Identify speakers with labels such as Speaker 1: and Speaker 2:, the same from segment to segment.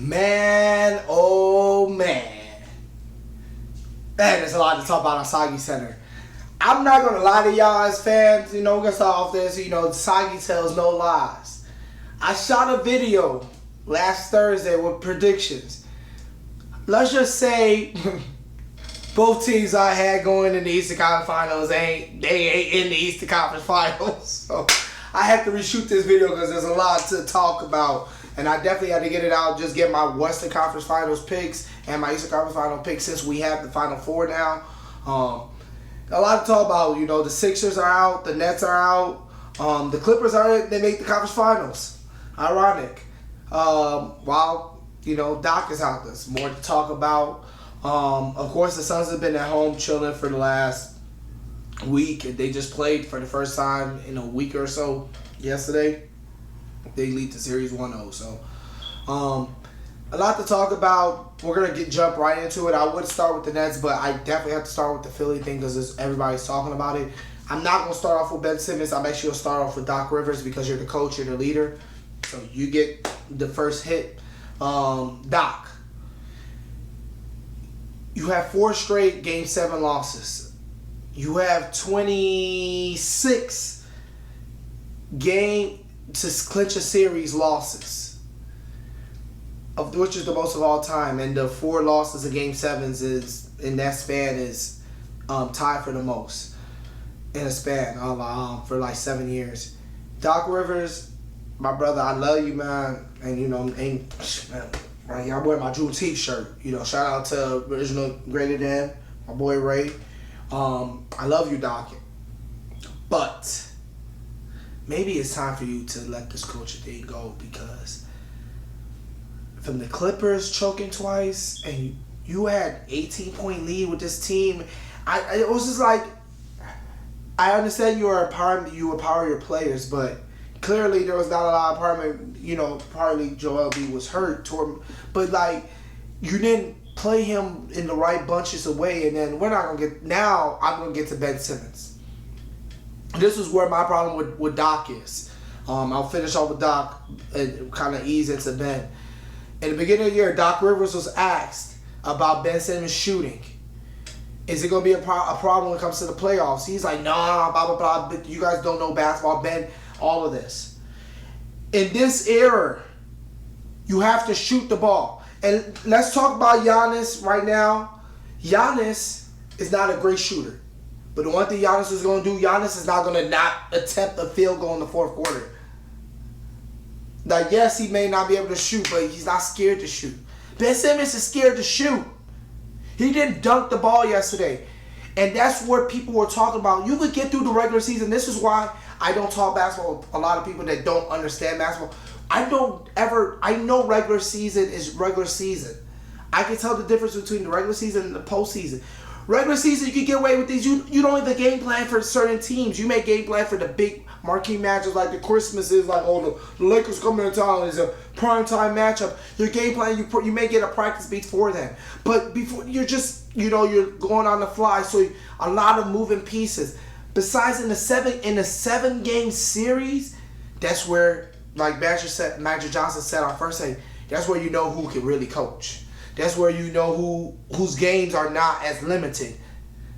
Speaker 1: Man, oh man. Man, there's a lot to talk about on Sagiecenter. I'm not going to lie to y'all as fans. We're going to start off this. Sagi tells no lies. I shot a video last Thursday with predictions. Let's just say both teams I had going in the Eastern Conference Finals, they ain't in the Eastern Conference Finals. So I have to reshoot this video because there's a lot to talk about. And I definitely had to get it out, just get my Western Conference Finals picks and my Eastern Conference Final picks since we have the Final Four now. A lot to talk about. The Sixers are out, the Nets are out, the Clippers are in, they make the Conference Finals. Ironic. While, Doc is out, there's more to talk about. Of course, the Suns have been at home chilling for the last week. They just played for the first time in a week or so yesterday. They lead the series 1-0. So, a lot to talk about. We're going to jump right into it. I would start with the Nets, but I definitely have to start with the Philly thing because everybody's talking about it. I'm not going to start off with Ben Simmons. I'm actually going to start off with Doc Rivers because you're the coach, you're the leader. So, you get the first hit. Doc, you have 4 straight Game 7 losses. You have 26 game to clinch a series losses, of which is the most of all time, and the 4 losses of Game 7s is in that span is tied for the most in a span of for like 7 years. Doc Rivers, my brother, I love you, man, and right here I'm wearing my Juneteenth shirt. Shout out to original Greater Than, my boy Ray. I love you, Doc, but maybe it's time for you to let this coaching thing go, because from the Clippers choking twice and you had 18-point lead with this team, it was just like, I understand you empower your players, but clearly there was not a lot of empowerment. Partly Joel B was hurt, but you didn't play him in the right bunches away, and then I'm gonna get to Ben Simmons. This is where my problem with Doc is. I'll finish off with Doc and kind of ease into Ben. In the beginning of the year, Doc Rivers was asked about Ben Simmons shooting. Is it going to be a problem when it comes to the playoffs? He's like, nah, blah, blah, blah. You guys don't know basketball, Ben, all of this. In this era, you have to shoot the ball. And let's talk about Giannis right now. Giannis is not a great shooter. But the one thing Giannis is going to do, Giannis is not going to not attempt a field goal in the fourth quarter. Yes, he may not be able to shoot, but he's not scared to shoot. Ben Simmons is scared to shoot. He didn't dunk the ball yesterday. And that's where people were talking about. You could get through the regular season. This is why I don't talk basketball with a lot of people that don't understand basketball. I know regular season is regular season. I can tell the difference between the regular season and the postseason. Regular season, you can get away with these. You don't even game plan for certain teams. You may game plan for the big marquee matches like the Christmas is like, the Lakers coming to town is a prime time matchup. Your game plan, you may get a practice before then. But before, you're just, you're going on the fly. So a lot of moving pieces. Besides in the 7-game series, that's where, like Magic Johnson said on first day, that's where you know who can really coach. That's where you know whose games are not as limited.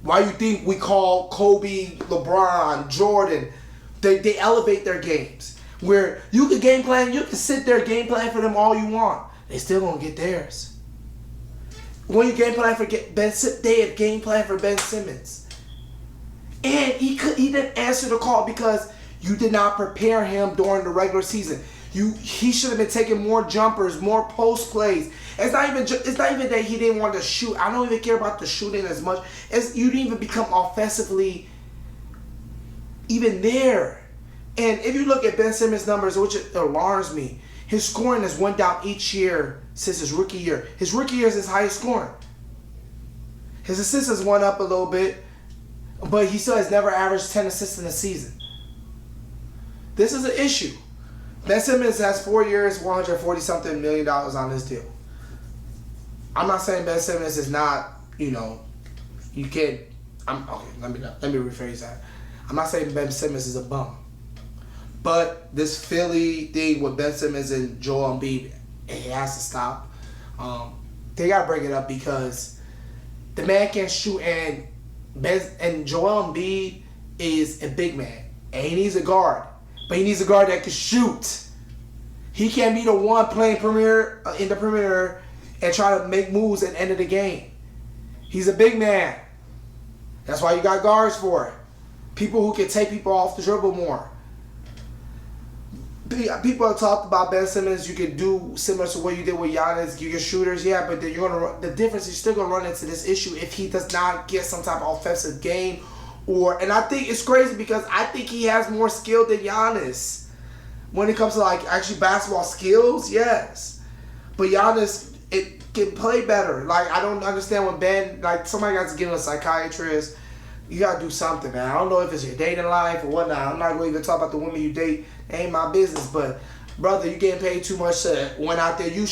Speaker 1: Why you think we call Kobe, LeBron, Jordan, they elevate their games. Where you can game plan, you can sit there game plan for them all you want. They still gonna get theirs. When you game plan for Ben Simmons, they had game plan for Ben Simmons. And he didn't answer the call because you did not prepare him during the regular season. He should have been taking more jumpers, more post plays. It's not even that he didn't want to shoot. I don't even care about the shooting as much as you didn't even become offensively even there. And if you look at Ben Simmons' numbers, which alarms me, his scoring has went down each year since his rookie year. His rookie year is his highest scoring. His assists has went up a little bit, but he still has never averaged 10 assists in a season. This is an issue. Ben Simmons has 4 years, $140-something million on his deal. I'm not saying Ben Simmons is not, you can't. Let me rephrase that. I'm not saying Ben Simmons is a bum. But this Philly thing with Ben Simmons and Joel Embiid, it has to stop. They gotta bring it up because the man can't shoot, and Joel Embiid is a big man, and he needs a guard, but he needs a guard that can shoot. He can't be the one playing in the perimeter and try to make moves at the end of the game. He's a big man. That's why you got guards for it. People who can take people off the dribble more. People have talked about Ben Simmons. You can do similar to what you did with Giannis. You get shooters, yeah, but then the difference is you're still gonna run into this issue if he does not get some type of offensive game, and I think it's crazy because I think he has more skill than Giannis when it comes to like actually basketball skills. Yes, but Giannis can play better. Like I don't understand when Ben, like somebody got to give him a psychiatrist. You gotta do something, man. I don't know if it's your dating life or whatnot. I'm not gonna even talk about the women you date. It ain't my business. But brother, you getting paid too much to went out there. You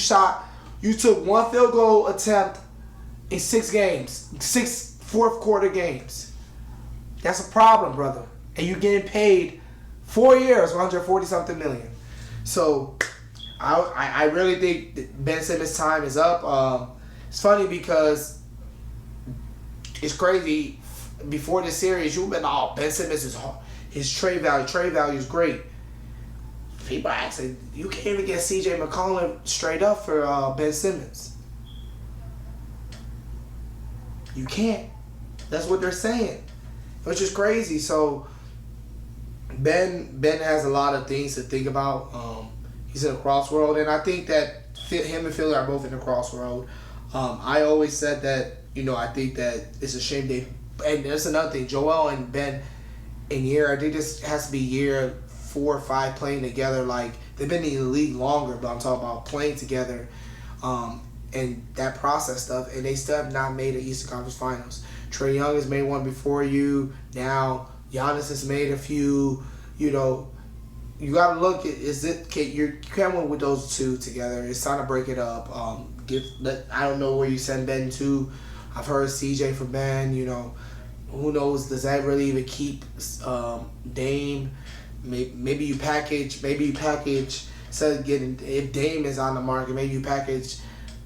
Speaker 1: took one field goal attempt in 6 games, 6 fourth quarter games. That's a problem, brother. And you getting paid 4 years, 140 something million. So I really think that Ben Simmons' time is up. It's funny because it's crazy. Before this series, you've been, Ben Simmons is his trade value is great. People actually, you can't even get CJ McCollum straight up for Ben Simmons. You can't. That's what they're saying, which is crazy. So Ben has a lot of things to think about. He's in a crossroad, and I think that him and Philly are both in a crossroad. I always said that, I think that it's a shame and there's another thing, Joel and Ben I think this has to be year 4 or 5 playing together. Like, they've been in the league longer, but I'm talking about playing together and that process stuff, and they still have not made the Eastern Conference Finals. Trae Young has made one before you. Now, Giannis has made a few. You got to look at, you can't win with those two together. It's time to break it up. I don't know where you send Ben to. I've heard CJ for Ben, who knows, does that really even keep Dame? Maybe you package, instead of getting, if Dame is on the market, maybe you package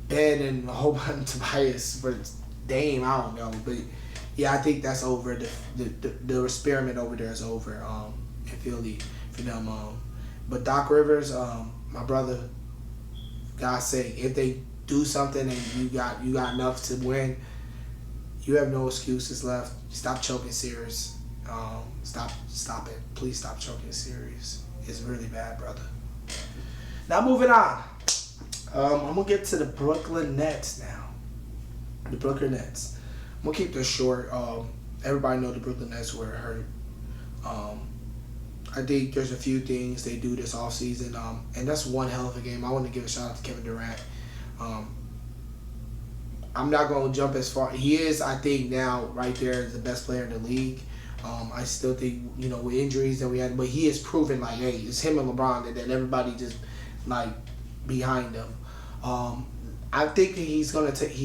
Speaker 1: Ben and a whole bunch of Tobias for Dame, I don't know. But yeah, I think that's over. The experiment over there is over in Philly for them. But Doc Rivers, my brother, God's sake, if they do something and you got enough to win, you have no excuses left. Stop choking series. Stop it. Please stop choking series. It's really bad, brother. Now moving on. I'm gonna get to the Brooklyn Nets now. The Brooklyn Nets. I'm gonna keep this short. Everybody know the Brooklyn Nets were hurt. I think there's a few things they do this offseason, and that's one hell of a game. I want to give a shout out to Kevin Durant. I'm not going to jump as far. He is, I think, now right there the best player in the league. I still think, with injuries that we had, but he has proven like, hey, it's him and LeBron that everybody just like behind them. I think that he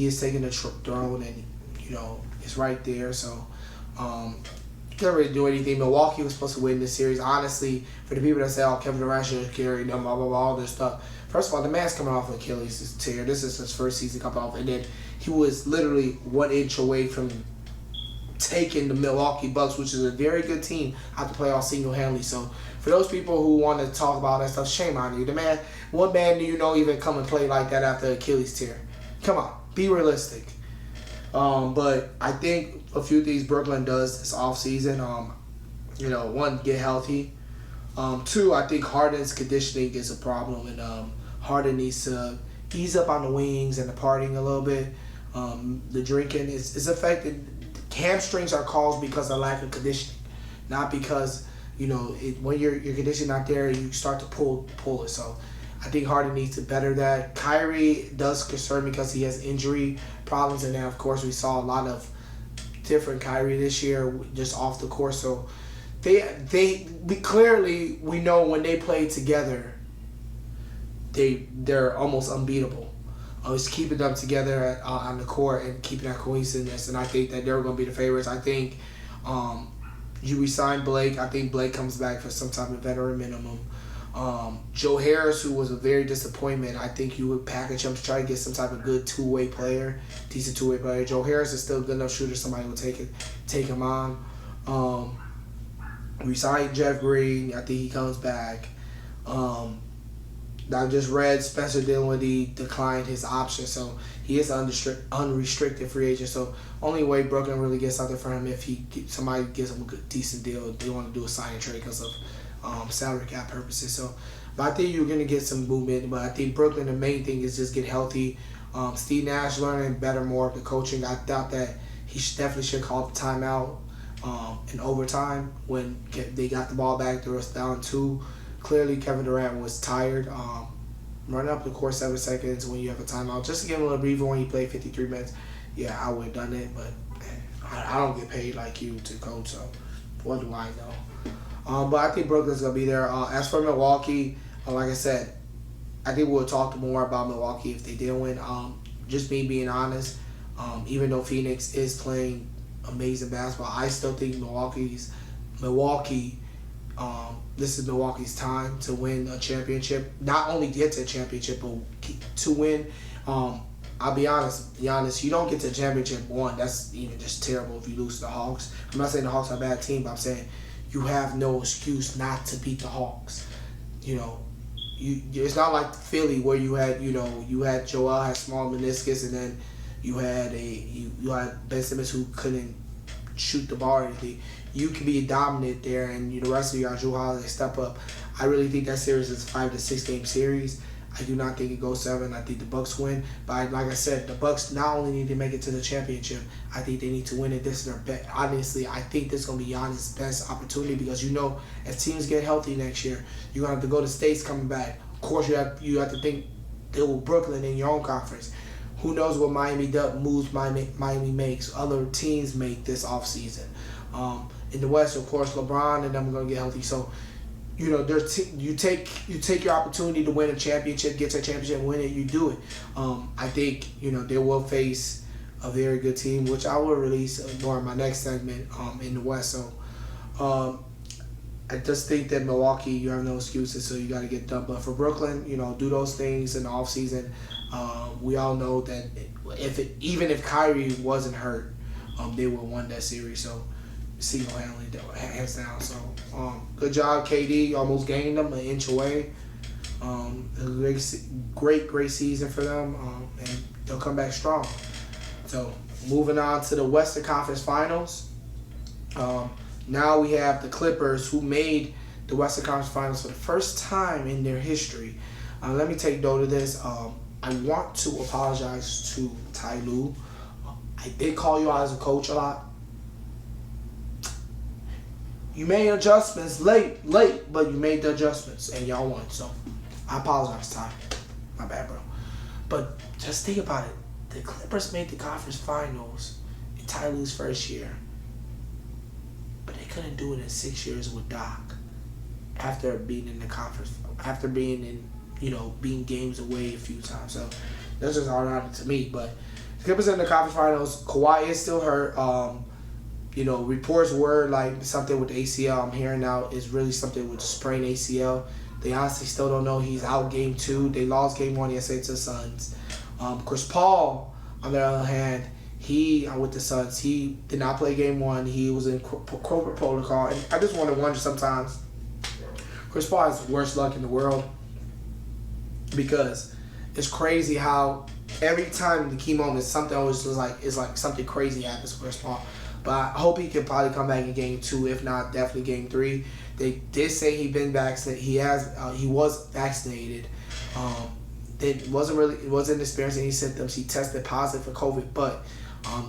Speaker 1: is taking the throne, and it's right there. So can't really do anything. Milwaukee was supposed to win this series. Honestly, for the people that say, Kevin Durant should have carried them, blah blah blah, all this stuff. First of all, the man's coming off an Achilles tear. This is his first season coming off, and then he was literally 1 inch away from taking the Milwaukee Bucks, which is a very good team, out to playoffs single-handedly. So for those people who want to talk about that stuff, shame on you. What man do you know even come and play like that after Achilles tear? Come on, be realistic. But I think a few things Brooklyn does this offseason, one, get healthy. 2, I think Harden's conditioning is a problem, and Harden needs to ease up on the wings and the partying a little bit. The drinking is affected. Hamstrings are caused because of lack of conditioning, not because when your conditioning not there, you start to pull it. So I think Harden needs to better that. Kyrie does concern me because he has injury problems, and then of course we saw a lot of different Kyrie this year just off the court. So we clearly know when they play together, they're almost unbeatable. It's keeping them together on the court and keeping that cohesiveness, and I think that they're going to be the favorites. I think you resign Blake. I think Blake comes back for some type of veteran minimum. Joe Harris, who was a very disappointment, I think you would package him to try to get some type of good two-way player, decent two-way player. Joe Harris is still a good enough shooter. Somebody will take him on. We signed Jeff Green. I think he comes back. I just read Spencer Dinwiddie declined his option, so he is an unrestricted free agent. So only way Brooklyn really gets something for him if somebody gives him a good, decent deal. They want to do a sign and trade because of salary cap purposes. So, but I think you're gonna get some movement. But I think Brooklyn, the main thing is just get healthy. Steve Nash learning better more of the coaching. I thought that he definitely should call the timeout in overtime when they got the ball back. They was down 2. Clearly, Kevin Durant was tired. Running up the court 7 seconds when you have a timeout, just to give him a little breather when you play 53 minutes. Yeah, I would have done it, but I don't get paid like you to coach, so what do I know? But I think Brooklyn's going to be there. As for Milwaukee, like I said, I think we'll talk more about Milwaukee if they did win. Just me being honest, even though Phoenix is playing amazing basketball, I still think this is Milwaukee's time to win a championship. Not only get to a championship, but to win. I'll be honest, Giannis, you don't get to championship one. That's even just terrible if you lose to the Hawks. I'm not saying the Hawks are a bad team, but I'm saying you have no excuse not to beat the Hawks. It's not like Philly where you had Joel had small meniscus, and then you had Ben Simmons who couldn't shoot the ball or anything. You can be dominant there, and the rest of your Jrue Holiday step up. I really think that series is a 5 to 6 game series. I do not think it goes 7. I think the Bucks win. But like I said, the Bucks not only need to make it to the championship, I think they need to win it. This is their bet. Honestly, I think this is going to be Giannis' best opportunity because as teams get healthy next year, you're going to have to go to States coming back. Of course, you have to think deal with Brooklyn in your own conference. Who knows what Miami moves Miami makes, other teams make this offseason. In the West, of course, LeBron and them are going to get healthy. So, you take your opportunity to win a championship, get to a championship, win it, you do it. I think, they will face a very good team, which I will release more in my next segment in the West. So, I just think that Milwaukee, you have no excuses, so you got to get done. But for Brooklyn, do those things in the offseason. We all know that even if Kyrie wasn't hurt, they would have won that series. So, single-handedly, hands down. So, good job, KD. Almost gained them an inch away. Great season for them, and they'll come back strong. So, moving on to the Western Conference Finals. Now we have the Clippers, who made the Western Conference Finals for the first time in their history. Let me take note of this. I want to apologize to Ty Lue. I did call you out as a coach a lot. You made adjustments late, but you made the adjustments and y'all won. So I apologize, Ty. My bad, bro. But just think about it. The Clippers made the conference finals in Ty Lue's first year, but they couldn't do it in 6 years with Doc. After being in the conference, after being in, being games away a few times. So that's just ironic to me. But the Clippers in the conference finals. Kawhi is still hurt. Reports were like something with the ACL. I'm hearing now is really something with sprained ACL. They honestly still don't know. He's out game 2. They lost game 1 yesterday to the Suns. Chris Paul, on the other hand, he with the Suns, he did not play game 1. He was in COVID protocol. And I just want to wonder sometimes, Chris Paul has the worst luck in the world because it's crazy how every time the key moment, something always is like something crazy happens to Chris Paul. But I hope he can probably come back in game 2, if not definitely game 3. They did say he's been vaccinated. He was vaccinated. It wasn't experiencing any symptoms. He tested positive for COVID, but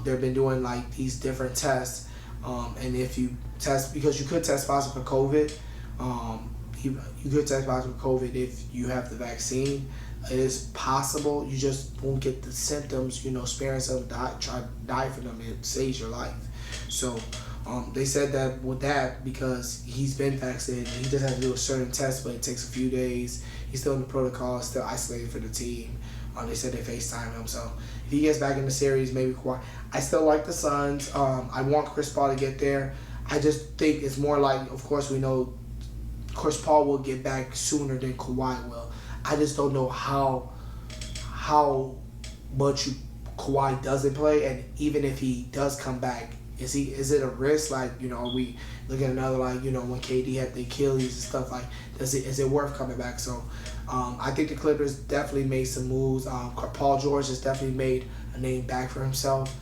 Speaker 1: they've been doing like these different tests. And if you test, because you could test positive for COVID, you could test positive for COVID if you have the vaccine. It is possible. You just won't get the symptoms. Sparing some die for them. It saves your life. So they said that with that, because he's been vaccinated, he just has to do a certain test, but it takes a few days. He's still in the protocol, still isolated for the team. They said they FaceTime him. So if he gets back in the series, maybe Kawhi. I still like the Suns. I want Chris Paul to get there. I just think it's more like, of course, we know Chris Paul will get back sooner than Kawhi will. I just don't know how much Kawhi doesn't play, and even if he does come back, is it a risk? Like, we look at another, like, when KD had the Achilles and stuff, like, is it worth coming back? So I think the Clippers definitely made some moves. Paul George has definitely made a name back for himself.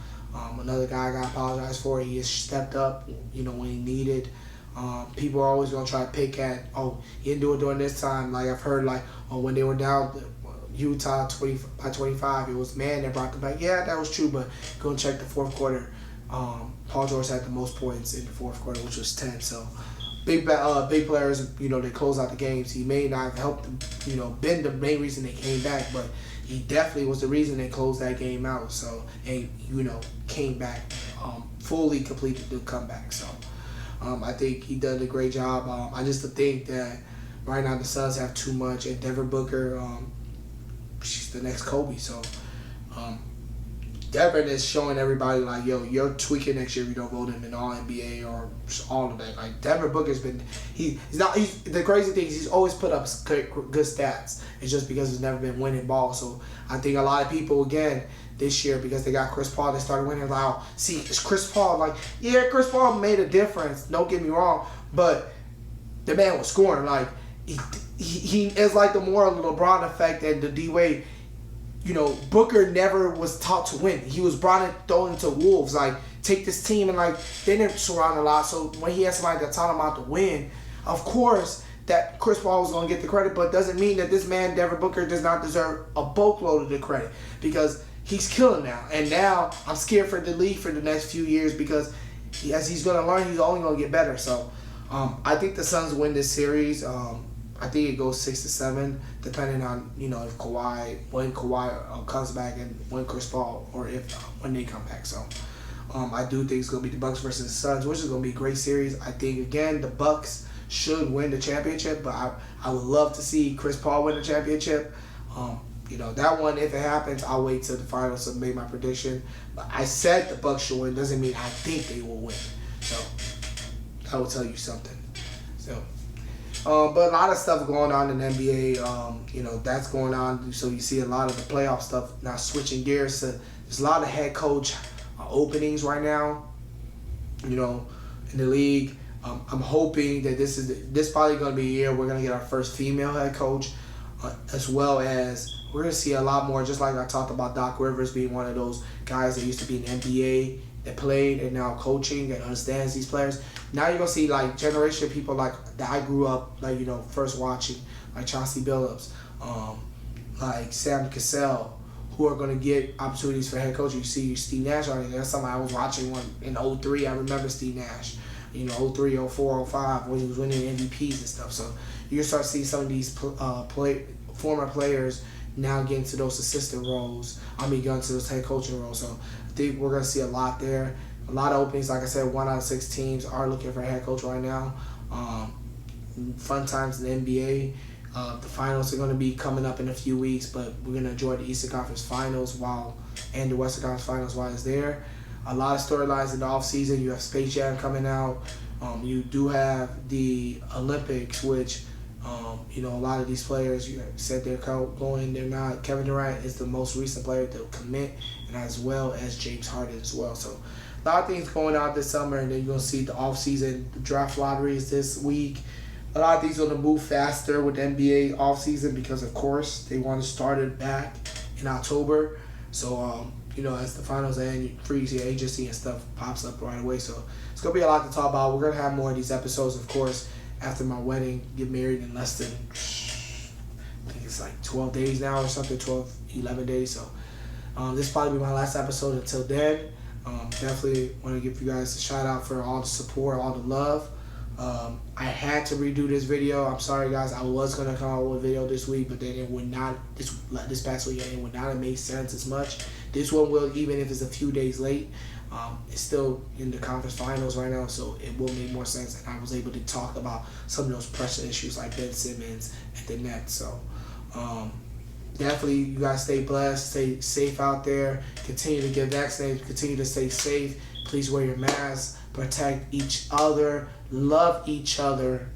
Speaker 1: Another guy I got to apologize for. He has stepped up, when he needed. People are always going to try to pick at, he didn't do it during this time. Like, I've heard, like, when they were down Utah by 25, it was man that brought them back. Yeah, that was true, but go and check the fourth quarter. Paul George had the most points in the fourth quarter, which was 10. So big players, they close out the games. He may not have helped them, been the main reason they came back, but he definitely was the reason they closed that game out. So, and came back, fully completed the comeback. So I think he did a great job. I just think that right now the Suns have too much, and Devin Booker, she's the next Kobe. So Devin is showing everybody, like, yo, you're tweaking next year if you don't vote him in all NBA or all of that. Like, Devin Booker's been, he's the crazy thing is he's always put up good stats. It's just because he's never been winning ball. So I think a lot of people, again, this year, because they got Chris Paul, they started winning. Like, see, it's Chris Paul. Like, yeah, Chris Paul made a difference. Don't get me wrong, but the man was scoring. Like, he is like the more of the LeBron effect and the D-Wade. Booker never was taught to win. He was brought in, thrown into wolves. Like, take this team, and, like, they didn't surround a lot. So when he had somebody that taught him how to win, of course, that Chris Paul was going to get the credit, but doesn't mean that this man, Devin Booker, does not deserve a boatload of the credit, because he's killing now. And now I'm scared for the league for the next few years, because as he's going to learn, he's only going to get better. So I think the Suns win this series. I think it goes 6-7, depending on if when Kawhi comes back, and when Chris Paul, or when they come back. So I do think it's gonna be the Bucks versus the Suns, which is gonna be a great series. I think, again, the Bucks should win the championship, but I would love to see Chris Paul win the championship. That one, if it happens, I'll wait till the finals to make my prediction. But I said the Bucks should win, doesn't mean I think they will win. So that will tell you something. So. But a lot of stuff going on in the NBA, that's going on. So you see a lot of the playoff stuff now switching gears to, there's a lot of head coach openings right now, in the league. I'm hoping that this probably going to be a year we're going to get our first female head coach, as well as we're going to see a lot more, just like I talked about Doc Rivers being one of those guys that used to be in the NBA that played and now coaching and understands these players. Now you're going to see, like, generation of people, like, that I grew up, like, first watching, like Chauncey Billups, like Sam Cassell, who are going to get opportunities for head coaching. You see Steve Nash on it. That's something I was watching in 03. I remember Steve Nash, 03, 04, 05, when he was winning MVPs and stuff. So you start seeing some of these former players now get into those assistant roles. Get into those head coaching roles. So I think we're going to see a lot there. A lot of openings. Like I said, 1 out of 6 teams are looking for a head coach right now. Fun times in the NBA. The finals are going to be coming up in a few weeks, but we're going to enjoy the Eastern Conference Finals and the Western Conference Finals while it's there. A lot of storylines in the offseason. You have Space Jam coming out. You do have the Olympics, which a lot of these players, you said they're going, they're not. Kevin Durant is the most recent player to commit, and as well as James Harden as well. So a lot of things going on this summer, and then you're going to see the offseason. The draft lottery is this week. A lot of things are going to move faster with the NBA offseason because, of course, they want to start it back in October. So, as the finals end, free agency and stuff pops up right away. So it's going to be a lot to talk about. We're going to have more of these episodes, of course, after my wedding. Get married in less than, I think it's like 12 days now or something, 11 days. So this will probably be my last episode until then. Definitely want to give you guys a shout out for all the support, all the love. I had to redo this video. I'm sorry, guys. I was going to come out with a video this week, but then it would not, this past weekend, it would not have made sense as much. This one will, even if it's a few days late. It's still in the conference finals right now, so it will make more sense. And I was able to talk about some of those pressure issues like Ben Simmons and the Nets. So definitely, you guys stay blessed, stay safe out there, continue to get vaccinated, continue to stay safe. Please wear your mask, protect each other, love each other.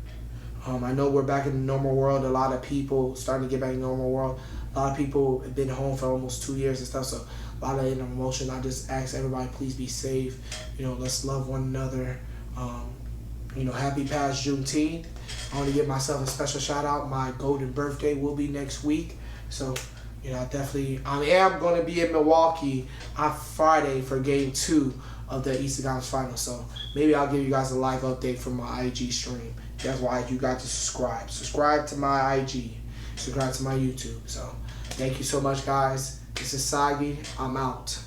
Speaker 1: I know we're back in the normal world. A lot of people starting to get back in the normal world. A lot of people have been home for almost 2 years and stuff, so a lot of emotion. I just ask everybody, please be safe. Let's love one another. Happy past Juneteenth. I want to give myself a special shout out. My golden birthday will be next week. So, I am going to be in Milwaukee on Friday for game 2 of the Eastern Conference Finals. So maybe I'll give you guys a live update from my IG stream. That's why you got to subscribe. Subscribe to my IG. Subscribe to my YouTube. So thank you so much, guys. This is Sagi. I'm out.